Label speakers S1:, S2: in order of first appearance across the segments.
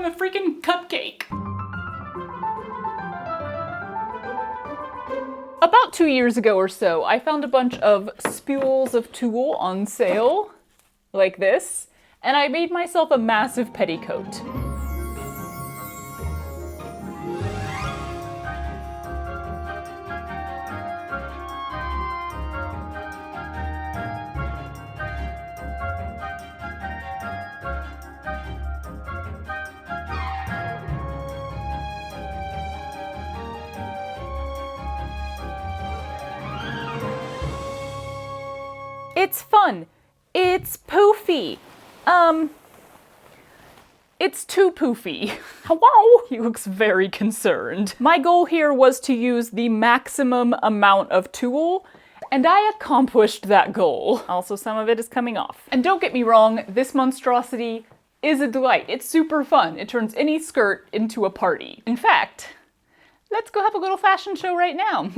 S1: I'm a freaking cupcake. About 2 years ago or so, I found a bunch of spools of tulle on sale, like this, and I made myself a massive petticoat. It's fun. It's poofy. It's too poofy. Hello? He looks very concerned. My goal here was to use the maximum amount of tulle, and I accomplished that goal. Also, some of it is coming off. And don't get me wrong, this monstrosity is a delight. It's super fun. It turns any skirt into a party. In fact, let's go have a little fashion show right now.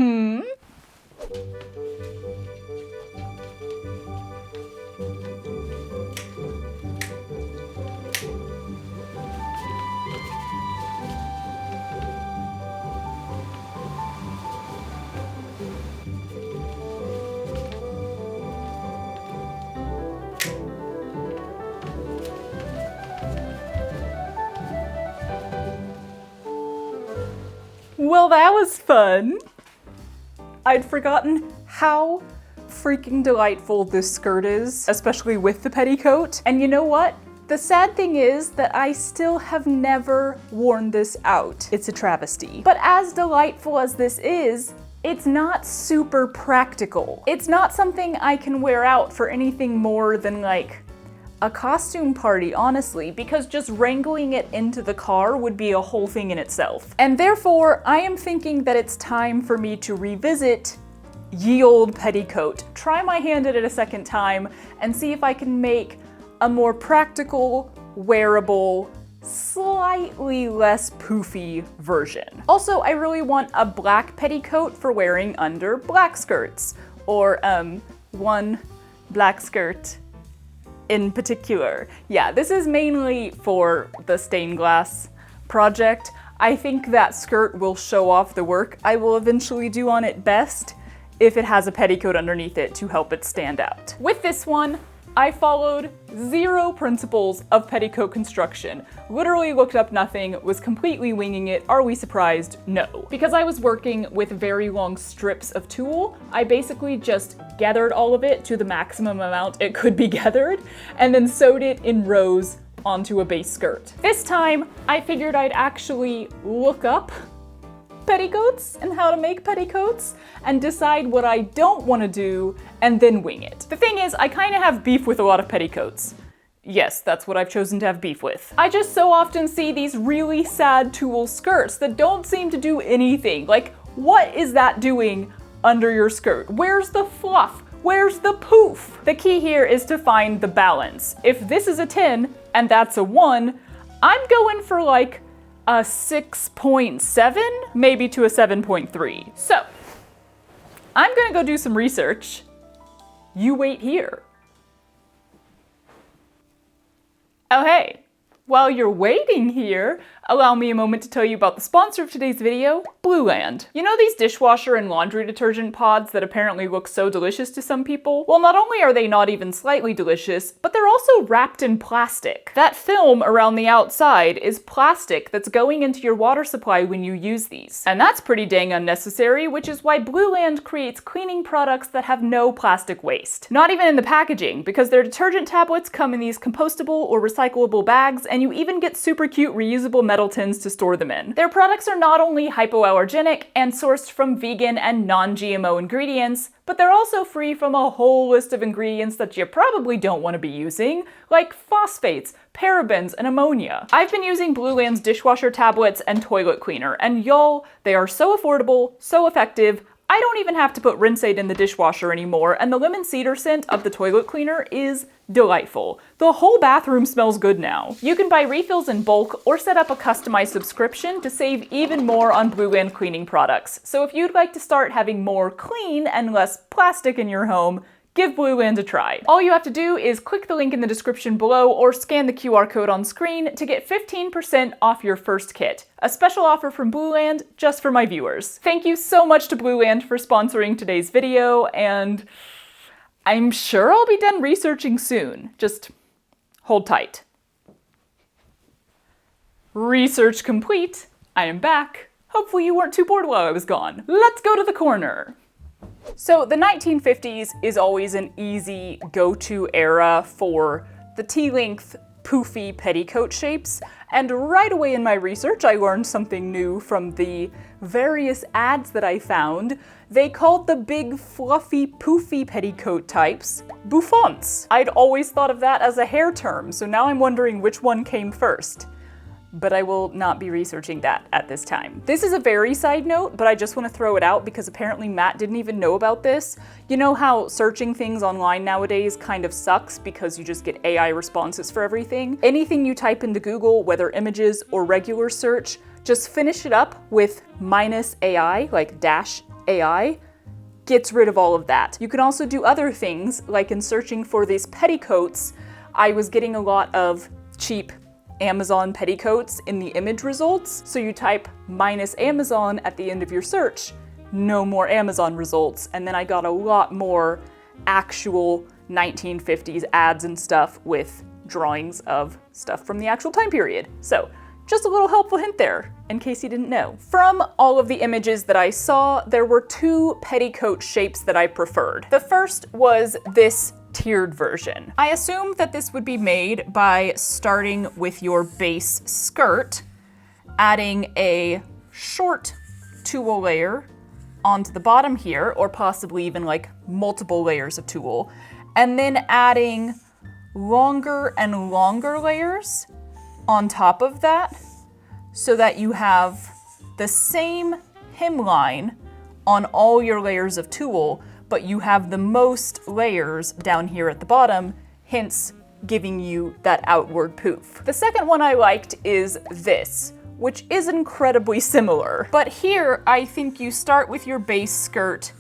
S1: Well, that was fun. I'd forgotten how freaking delightful this skirt is, especially with the petticoat. And you know what? The sad thing is that I still have never worn this out. It's a travesty. But as delightful as this is, it's not super practical. It's not something I can wear out for anything more than like a costume party, honestly, because just wrangling it into the car would be a whole thing in itself. And therefore, I am thinking that it's time for me to revisit ye old petticoat, try my hand at it a second time, and see if I can make a more practical, wearable, slightly less poofy version. Also, I really want a black petticoat for wearing under black skirts, or one black skirt in particular. Yeah, this is mainly for the stained glass project. I think that skirt will show off the work I will eventually do on it best if it has a petticoat underneath it to help it stand out. With this one, I followed 0 principles of petticoat construction. Literally looked up nothing, was completely winging it. Are we surprised? No. Because I was working with very long strips of tulle, I basically just gathered all of it to the maximum amount it could be gathered, and then sewed it in rows onto a base skirt. This time, I figured I'd actually look up petticoats and how to make petticoats and decide what I don't want to do and then wing it. The thing is, I kind of have beef with a lot of petticoats. Yes, that's what I've chosen to have beef with. I just so often see these really sad tulle skirts that don't seem to do anything. Like, what is that doing under your skirt? Where's the fluff? Where's the poof? The key here is to find the balance. If this is a 10 and that's a 1, I'm going for like a 6.7, maybe to a 7.3. So, I'm gonna go do some research. You wait here. Oh hey, while you're waiting here, allow me a moment to tell you about the sponsor of today's video, Blueland. You know these dishwasher and laundry detergent pods that apparently look so delicious to some people? Well, not only are they not even slightly delicious, but they're also wrapped in plastic. That film around the outside is plastic that's going into your water supply when you use these. And that's pretty dang unnecessary, which is why Blueland creates cleaning products that have no plastic waste. Not even in the packaging, because their detergent tablets come in these compostable or recyclable bags, and you even get super cute reusable metal tins to store them in. Their products are not only hypoallergenic and sourced from vegan and non-GMO ingredients, but they're also free from a whole list of ingredients that you probably don't want to be using, like phosphates, parabens, and ammonia. I've been using Blueland's dishwasher tablets and toilet cleaner, and y'all, they are so affordable, so effective. I don't even have to put rinse aid in the dishwasher anymore, and the lemon cedar scent of the toilet cleaner is delightful. The whole bathroom smells good now. You can buy refills in bulk or set up a customized subscription to save even more on Blueland cleaning products. So if you'd like to start having more clean and less plastic in your home, give Blueland a try. All you have to do is click the link in the description below or scan the QR code on screen to get 15% off your first kit. A special offer from Blueland just for my viewers. Thank you so much to Blueland for sponsoring today's video, and I'm sure I'll be done researching soon. Just hold tight. Research complete. I am back. Hopefully you weren't too bored while I was gone. Let's go to the corner. So the 1950s is always an easy go-to era for the T-length poofy petticoat shapes, and right away in my research I learned something new from the various ads that I found. They called the big fluffy poofy petticoat types bouffants. I'd always thought of that as a hair term, so now I'm wondering which one came first. But I will not be researching that at this time. This is a very side note, but I just want to throw it out because apparently Matt didn't even know about this. You know how searching things online nowadays kind of sucks because you just get AI responses for everything? Anything you type into Google, whether images or regular search, just finish it up with -AI, like -AI, gets rid of all of that. You can also do other things, like in searching for these petticoats, I was getting a lot of cheap Amazon petticoats in the image results. So you type -Amazon at the end of your search, no more Amazon results. And then I got a lot more actual 1950s ads and stuff with drawings of stuff from the actual time period. So just a little helpful hint there, in case you didn't know. From all of the images that I saw, there were two petticoat shapes that I preferred. The first was this tiered version. I assumed that this would be made by starting with your base skirt, adding a short tulle layer onto the bottom here, or possibly even like multiple layers of tulle, and then adding longer and longer layers on top of that, so that you have the same hemline on all your layers of tulle, but you have the most layers down here at the bottom, hence giving you that outward poof. The second one I liked is this, which is incredibly similar. But here, I think you start with your base skirt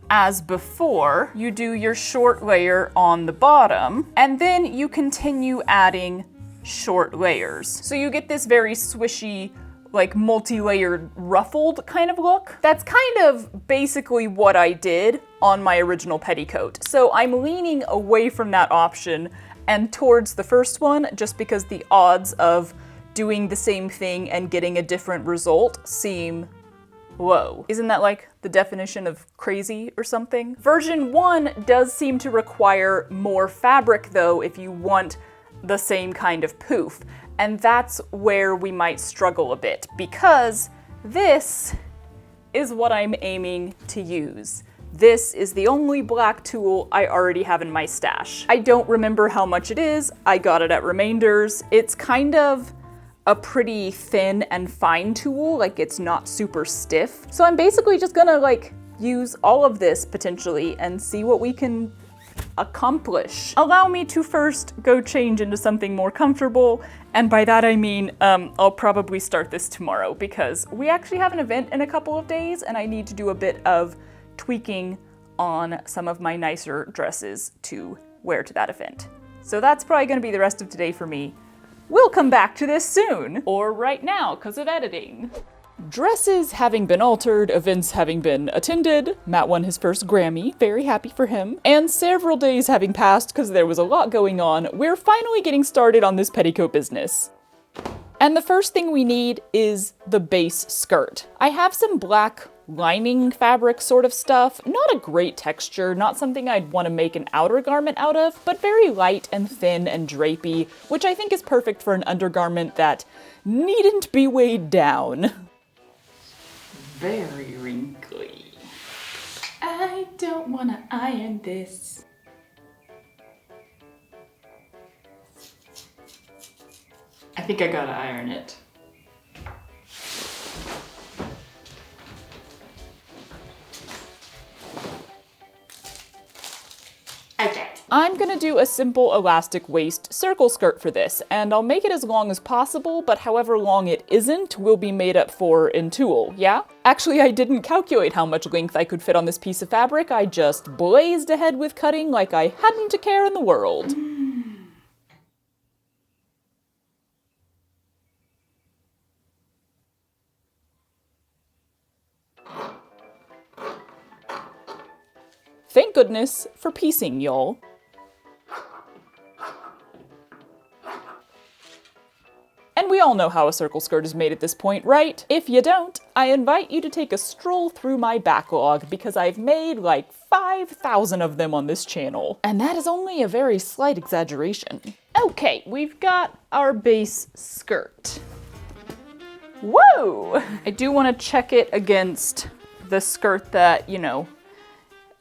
S1: as before, you do your short layer on the bottom, and then you continue adding short layers. So you get this very swishy, like multi-layered ruffled kind of look. That's kind of basically what I did on my original petticoat. So I'm leaning away from that option and towards the first one, just because the odds of doing the same thing and getting a different result seem low. Isn't that like the definition of crazy or something? Version 1 does seem to require more fabric though if you want the same kind of poof. And that's where we might struggle a bit, because this is what I'm aiming to use. This is the only black tulle I already have in my stash. I don't remember how much it is. I got it at Remainders. It's kind of a pretty thin and fine tulle, like it's not super stiff. So I'm basically just gonna like use all of this potentially and see what we can accomplish. Allow me to first go change into something more comfortable, and by that I mean I'll probably start this tomorrow because we actually have an event in a couple of days and I need to do a bit of tweaking on some of my nicer dresses to wear to that event. So that's probably gonna be the rest of today for me. We'll come back to this soon, or right now because of editing. Dresses having been altered, events having been attended, Matt won his first Grammy, very happy for him, and several days having passed because there was a lot going on, we're finally getting started on this petticoat business. And the first thing we need is the base skirt. I have some black lining fabric sort of stuff, not a great texture, not something I'd want to make an outer garment out of, but very light and thin and drapey, which I think is perfect for an undergarment that needn't be weighed down. Very wrinkly. I don't want to iron this. I think I gotta iron it. Okay. I'm gonna do a simple elastic waist circle skirt for this, and I'll make it as long as possible, but however long it isn't will be made up for in tulle, yeah? Actually, I didn't calculate how much length I could fit on this piece of fabric. I just blazed ahead with cutting like I hadn't a care in the world. Thank goodness for piecing, y'all. And we all know how a circle skirt is made at this point, right? If you don't, I invite you to take a stroll through my backlog because I've made like 5,000 of them on this channel. And that is only a very slight exaggeration. Okay, we've got our base skirt. Whoa! I do want to check it against the skirt that, you know,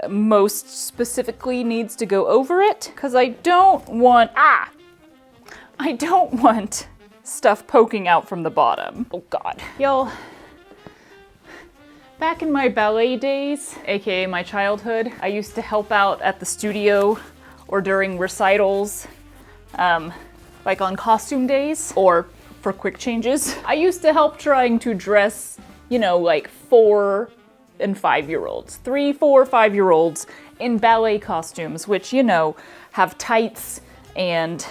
S1: most specifically needs to go over it, because I don't want stuff poking out from the bottom. Oh God. Y'all, back in my ballet days, aka my childhood, I used to help out at the studio or during recitals, like on costume days or for quick changes. I used to help trying to dress, you know, like 4 and 5-year-olds, 3, 4, 5-year-olds in ballet costumes, which, you know, have tights and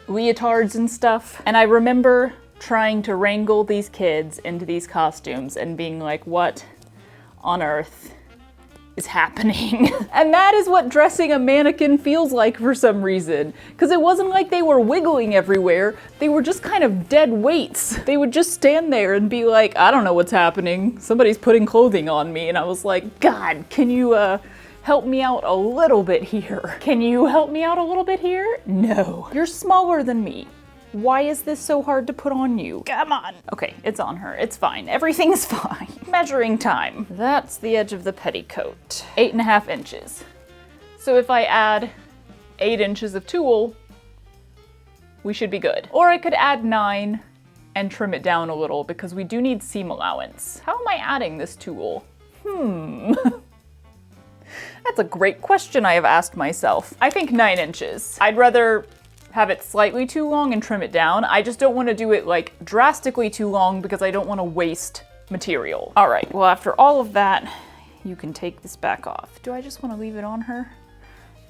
S1: leotards and stuff. And I remember trying to wrangle these kids into these costumes and being like, what on earth is happening? And that is what dressing a mannequin feels like for some reason. Because it wasn't like they were wiggling everywhere. They were just kind of dead weights. They would just stand there and be like, I don't know what's happening. Somebody's putting clothing on me. And I was like, God, can you help me out a little bit here? Can you help me out a little bit here? No. You're smaller than me. Why is this so hard to put on you? Come on. Okay, it's on her. It's fine. Everything's fine. Measuring time. That's the edge of the petticoat. 8.5 inches. So if I add 8 inches of tulle, we should be good. Or I could add 9 and trim it down a little because we do need seam allowance. How am I adding this tulle? That's a great question I have asked myself. I think 9 inches. I'd rather have it slightly too long and trim it down. I just don't want to do it like drastically too long because I don't want to waste material. All right, well, after all of that, you can take this back off. Do I just want to leave it on her?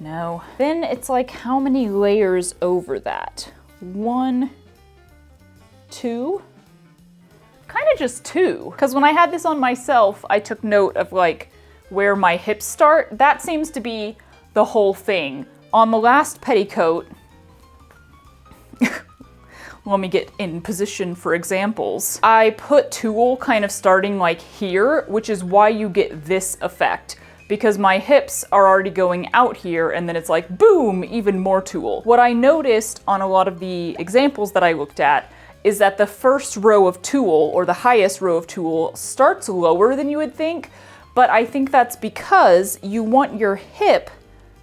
S1: No. Then it's like, how many layers over that? 1, 2? Kind of just 2. Because when I had this on myself, I took note of like where my hips start. That seems to be the whole thing. On the last petticoat, let me get in position for examples. I put tulle kind of starting like here, which is why you get this effect, because my hips are already going out here and then it's like, boom, even more tulle. What I noticed on a lot of the examples that I looked at is that the first row of tulle, or the highest row of tulle, starts lower than you would think, but I think that's because you want your hip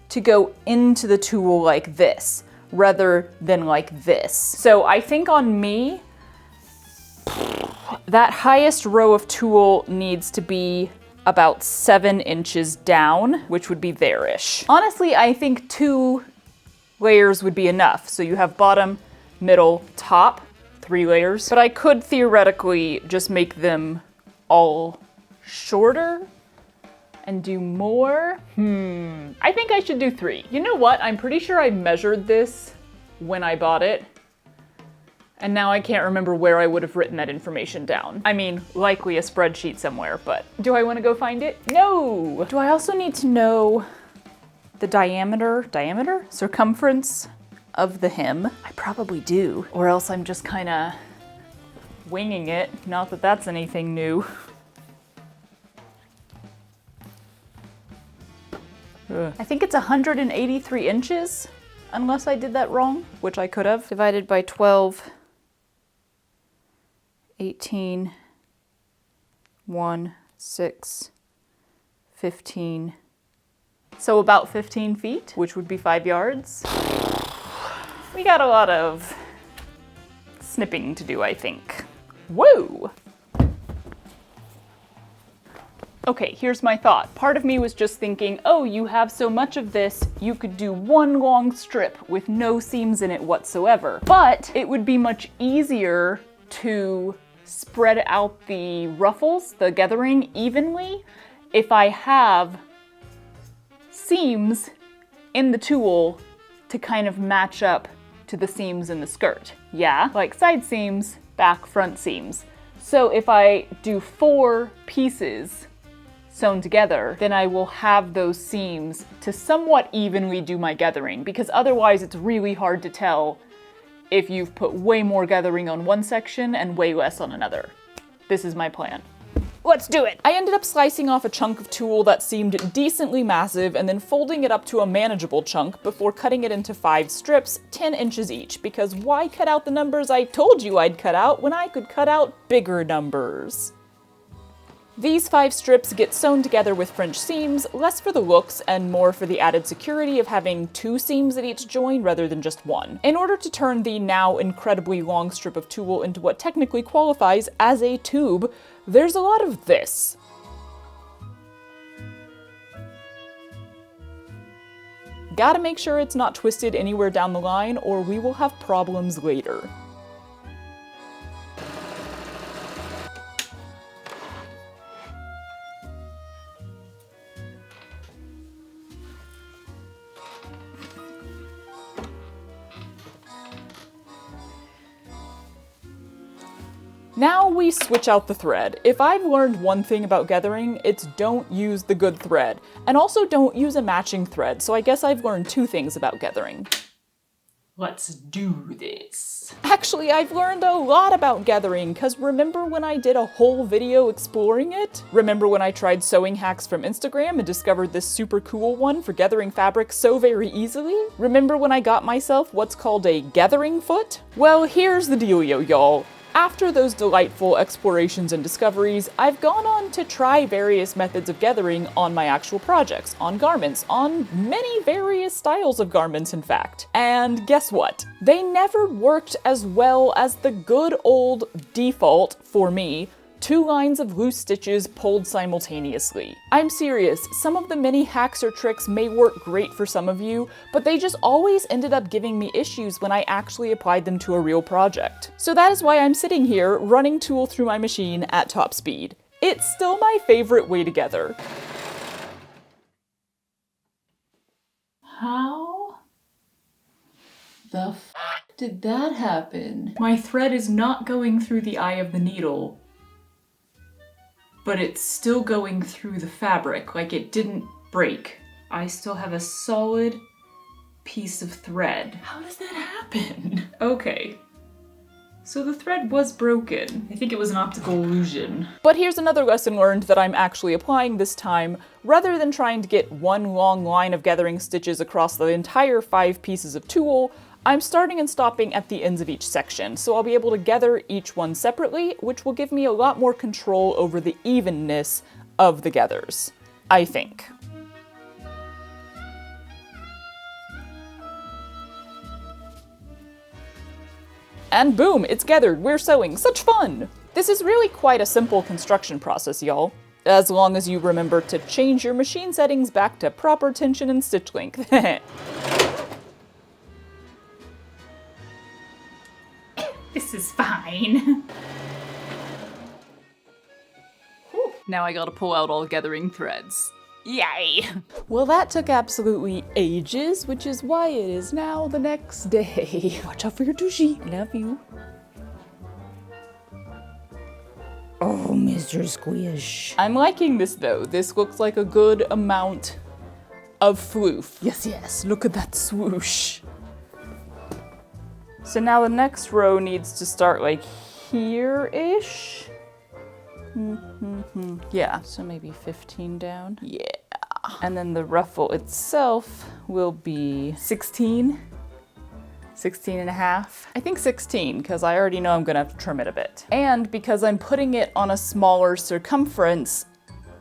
S1: to go into the tulle like this, rather than like this. So I think on me, that highest row of tulle needs to be about 7 inches down, which would be there-ish. Honestly, I think 2 layers would be enough. So you have bottom, middle, top, 3 layers. But I could theoretically just make them all shorter and do more. I think I should do 3. You know what? I'm pretty sure I measured this when I bought it, and now I can't remember where I would have written that information down. I mean, likely a spreadsheet somewhere, but do I want to go find it? No! Do I also need to know the diameter? Circumference of the hem? I probably do. Or else I'm just kind of winging it. Not that that's anything new. I think it's 183 inches, unless I did that wrong, which I could have. Divided by 12, 18, 1, 6, 15. So about 15 feet, which would be 5 yards. We got a lot of snipping to do, I think. Whoa! Okay, here's my thought. Part of me was just thinking, oh, you have so much of this, you could do one long strip with no seams in it whatsoever. But it would be much easier to spread out the ruffles, the gathering, evenly if I have seams in the tulle to kind of match up to the seams in the skirt. Yeah, like side seams, back, front seams. So if I do 4 pieces sewn together, then I will have those seams to somewhat evenly do my gathering, because otherwise it's really hard to tell if you've put way more gathering on one section and way less on another. This is my plan. Let's do it! I ended up slicing off a chunk of tulle that seemed decently massive and then folding it up to a manageable chunk before cutting it into 5 strips, 10 inches each, because why cut out the numbers I told you I'd cut out when I could cut out bigger numbers? These 5 strips get sewn together with French seams, less for the looks and more for the added security of having 2 seams at each join rather than just 1. In order to turn the now incredibly long strip of tulle into what technically qualifies as a tube, there's a lot of this. Gotta make sure it's not twisted anywhere down the line or we will have problems later. Now we switch out the thread. If I've learned one thing about gathering, it's don't use the good thread. And also don't use a matching thread, so I guess I've learned 2 things about gathering. Let's do this. Actually, I've learned a lot about gathering, cause remember when I did a whole video exploring it? Remember when I tried sewing hacks from Instagram and discovered this super cool one for gathering fabric so very easily? Remember when I got myself what's called a gathering foot? Well, here's the dealio, y'all. After those delightful explorations and discoveries, I've gone on to try various methods of gathering on my actual projects, on garments, on many various styles of garments in fact. And guess what? They never worked as well as the good old default, for me, 2 lines of loose stitches pulled simultaneously. I'm serious, some of the mini hacks or tricks may work great for some of you, but they just always ended up giving me issues when I actually applied them to a real project. So that is why I'm sitting here running tulle through my machine at top speed. It's still my favorite way to gather. How the f did that happen? My thread is not going through the eye of the needle, but it's still going through the fabric, like it didn't break. I still have a solid piece of thread. How does that happen? Okay. So the thread was broken. I think it was an optical illusion. But here's another lesson learned that I'm actually applying this time. Rather than trying to get one long line of gathering stitches across the entire 5 pieces of tulle, I'm starting and stopping at the ends of each section, so I'll be able to gather each one separately, which will give me a lot more control over the evenness of the gathers, I think. And boom, it's gathered, we're sewing, such fun! This is really quite a simple construction process, y'all. As long as you remember to change your machine settings back to proper tension and stitch length. This is fine. Whew. Now I gotta pull out all gathering threads. Yay! Well, that took absolutely ages, which is why it is now the next day. Watch out for your douchey. Love you. Oh, Mr. Squish. I'm liking this though. This looks like a good amount of floof. Yes, yes, look at that swoosh. So now the next row needs to start like here-ish. Yeah, so maybe 15 down. Yeah. And then the ruffle itself will be 16 and a half. I think 16, because I already know I'm gonna have to trim it a bit. And because I'm putting it on a smaller circumference,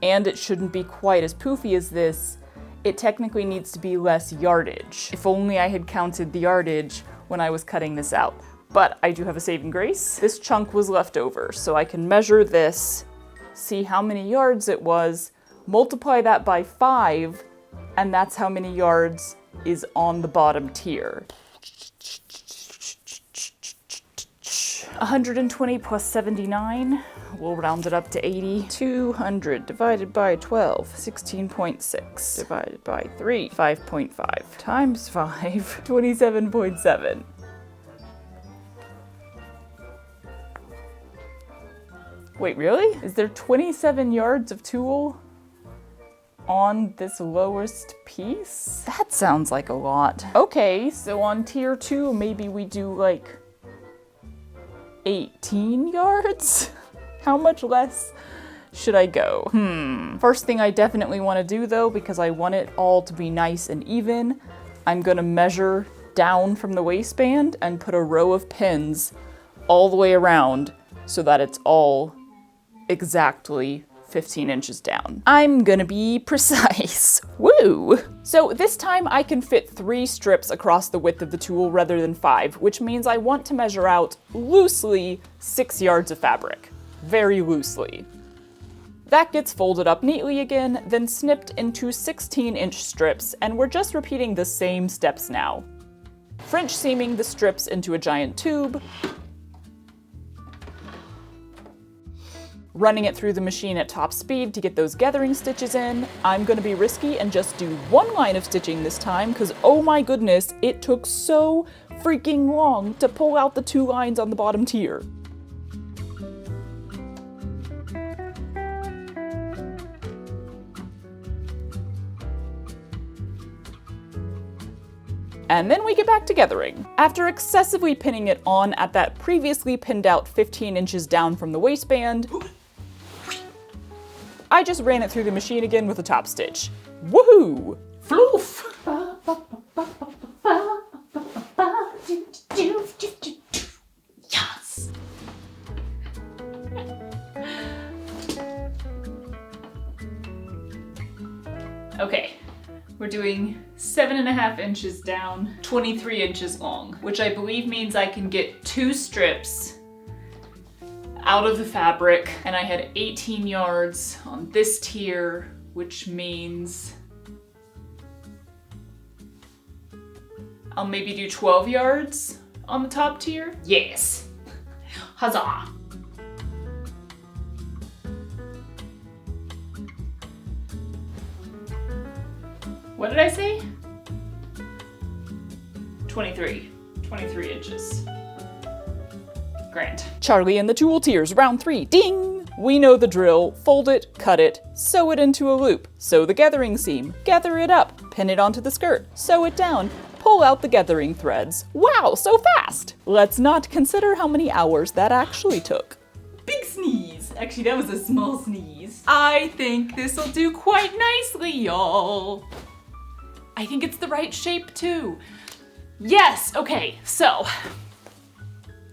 S1: and it shouldn't be quite as poofy as this, it technically needs to be less yardage. If only I had counted the yardage when I was cutting this out. But I do have a saving grace. This chunk was left over, so I can measure this see how many yards it was, multiply that by 5, and that's how many yards is on the bottom tier. 120 plus 79, we'll round it up to 80. 200 divided by 12, 16.6. Divided by 3, 5.5. Times 5, 27.7. Wait, really? Is there 27 yards of tulle on this lowest piece? That sounds like a lot. Okay, so on tier 2, maybe we do like 18 yards? How much less should I go? First thing I definitely want to do though, because I want it all to be nice and even, I'm gonna measure down from the waistband and put a row of pins all the way around so that it's all exactly 15 inches down. I'm gonna be precise. Woo! So this time I can fit 3 strips across the width of the tulle rather than 5, which means I want to measure out loosely 6 yards of fabric. Very loosely. That gets folded up neatly again, then snipped into 16-inch strips, and we're just repeating the same steps now. French seaming the strips into a giant tube, running it through the machine at top speed to get those gathering stitches in. I'm gonna be risky and just do 1 line of stitching this time, because oh my goodness, it took so freaking long to pull out the 2 lines on the bottom tier. And then we get back to gathering. After excessively pinning it on at that previously pinned out 15 inches down from the waistband, I just ran it through the machine again with a top stitch. Woohoo! Floof! Yes! Okay, we're doing 7.5 inches down, 23 inches long, which I believe means I can get 2 strips out of the fabric, and I had 18 yards on this tier, which means I'll maybe do 12 yards on the top tier. Yes! Huzzah! What did I say? 23 inches. Grand. Charlie and the tulle tiers, round 3, ding! We know the drill, fold it, cut it, sew it into a loop, sew the gathering seam, gather it up, pin it onto the skirt, sew it down, pull out the gathering threads. Wow, so fast! Let's not consider how many hours that actually took. Big sneeze. Actually, that was a small sneeze. I think this'll do quite nicely, y'all. I think it's the right shape too. Yes, okay, so.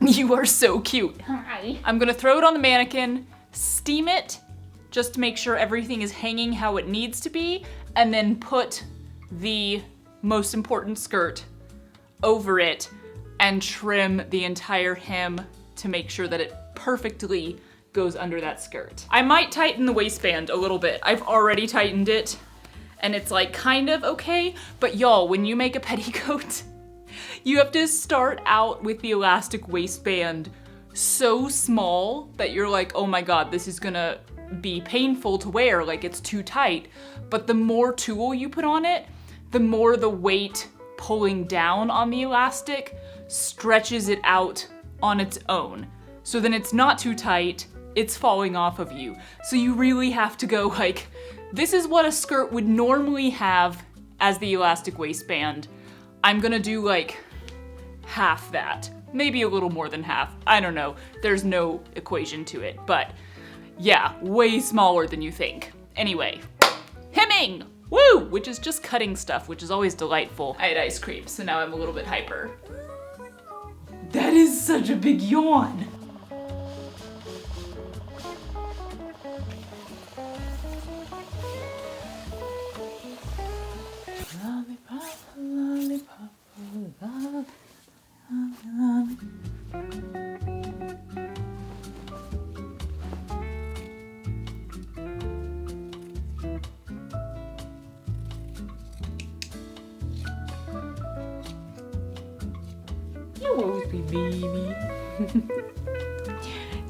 S1: You are so cute. Hi. I'm gonna throw it on the mannequin, steam it, just to make sure everything is hanging how it needs to be, and then put the most important skirt over it and trim the entire hem to make sure that it perfectly goes under that skirt. I might tighten the waistband a little bit. I've already tightened it, and it's like kind of okay, but y'all, when you make a petticoat, you have to start out with the elastic waistband so small that you're like, oh my god, this is gonna be painful to wear, like it's too tight. But the more tulle you put on it, the more the weight pulling down on the elastic stretches it out on its own. So then it's not too tight, it's falling off of you. So you really have to go like, this is what a skirt would normally have as the elastic waistband. I'm gonna do like half that, maybe a little more than half. I don't know, there's no equation to it, but yeah, way smaller than you think. Anyway, hemming, woo, which is just cutting stuff, which is always delightful. I had ice cream, so now I'm a little bit hyper. That is such a big yawn. sweet baby.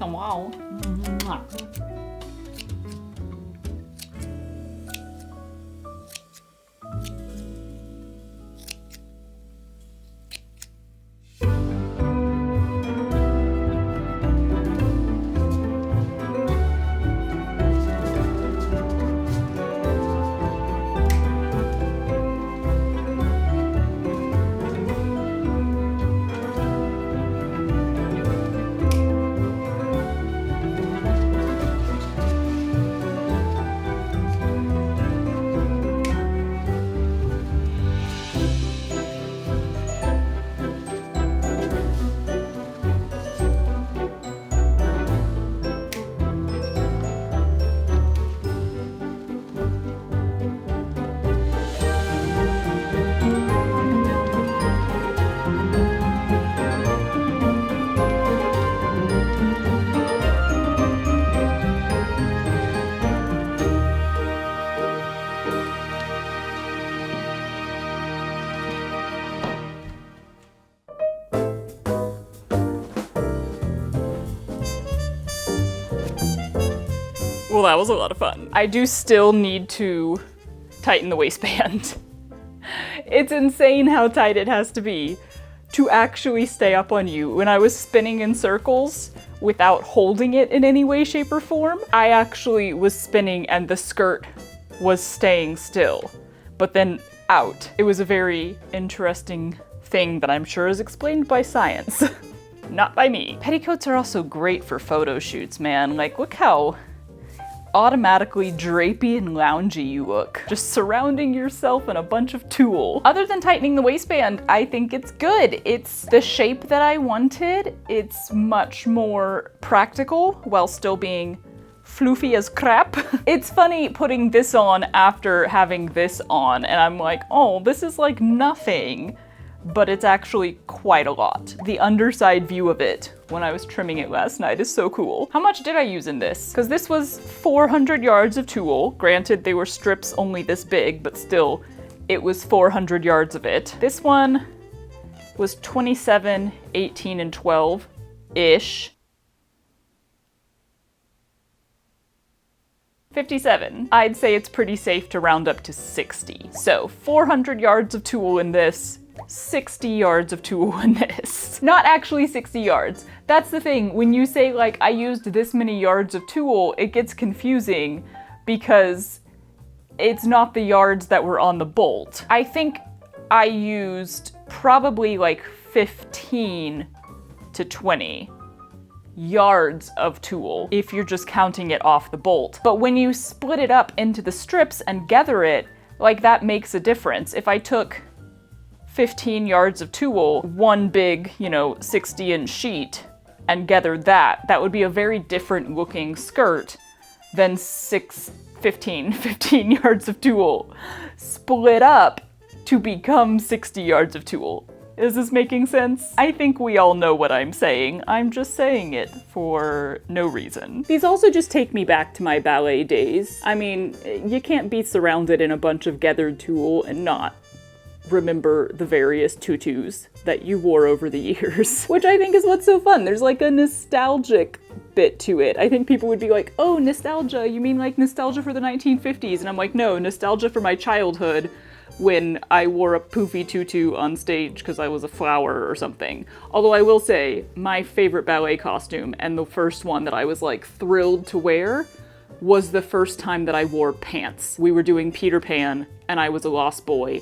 S1: Oh, wow. Well, that was a lot of fun. I do still need to tighten the waistband. It's insane how tight it has to be to actually stay up on you. When I was spinning in circles without holding it in any way, shape, or form, I actually was spinning and the skirt was staying still, but then out. It was a very interesting thing that I'm sure is explained by science, not by me. Petticoats are also great for photo shoots, man. Like, look how automatically drapey and loungy you look, just surrounding yourself in a bunch of tulle. Other than tightening the waistband, I think it's good. It's the shape that I wanted. It's much more practical while still being floofy as crap. It's funny putting this on after having this on, and I'm like, oh, this is like nothing, but it's actually quite a lot. The underside view of it when I was trimming it last night is so cool. How much did I use in this? Because this was 400 yards of tulle. Granted, they were strips only this big, but still, it was 400 yards of it. This one was 27, 18, and 12-ish. 57. I'd say it's pretty safe to round up to 60. So 400 yards of tulle in this, 60 yards of tulle in this. Not actually 60 yards. That's the thing, when you say like, I used this many yards of tulle, it gets confusing because it's not the yards that were on the bolt. I think I used probably like 15 to 20 yards of tulle if you're just counting it off the bolt. But when you split it up into the strips and gather it, like that makes a difference. If I took 15 yards of tulle, one big, 60-inch sheet, and gathered that, that would be a very different looking skirt than 15 yards of tulle split up to become 60 yards of tulle. Is this making sense? I think we all know what I'm saying. I'm just saying it for no reason. These also just take me back to my ballet days. I mean, you can't be surrounded in a bunch of gathered tulle and not remember the various tutus that you wore over the years, which I think is what's so fun. There's like a nostalgic bit to it. I think people would be like, oh, nostalgia, you mean like nostalgia for the 1950s? And I'm like, no, nostalgia for my childhood when I wore a poofy tutu on stage because I was a flower or something. Although I will say, my favorite ballet costume, and the first one that I was like thrilled to wear, was the first time that I wore pants. We were doing Peter Pan, and I was a lost boy,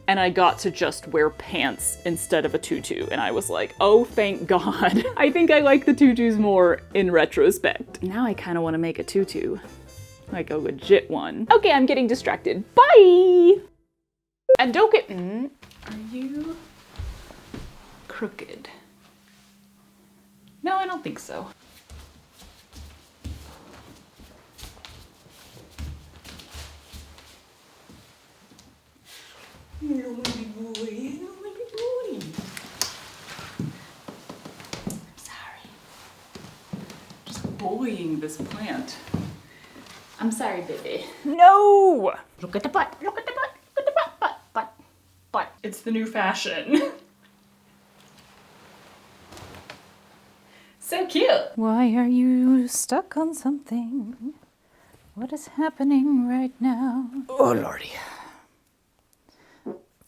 S1: and I got to just wear pants instead of a tutu, and I was like, oh, thank God. I think I like the tutus more in retrospect. Now I kind of want to make a tutu, like a legit one. Okay, I'm getting distracted. Bye! And don't get, are you crooked? No, I don't think so. Little baby boy, little baby boy. I'm sorry. Just bullying this plant. I'm sorry, baby. No! Look at the butt, look at the butt, look at the butt. It's the new fashion.
S2: cute.
S1: Why are you stuck on something? What is happening right now? Oh, lordy.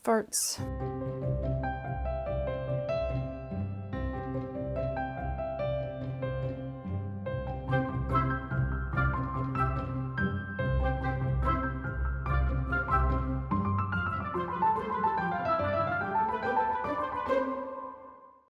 S1: Farts.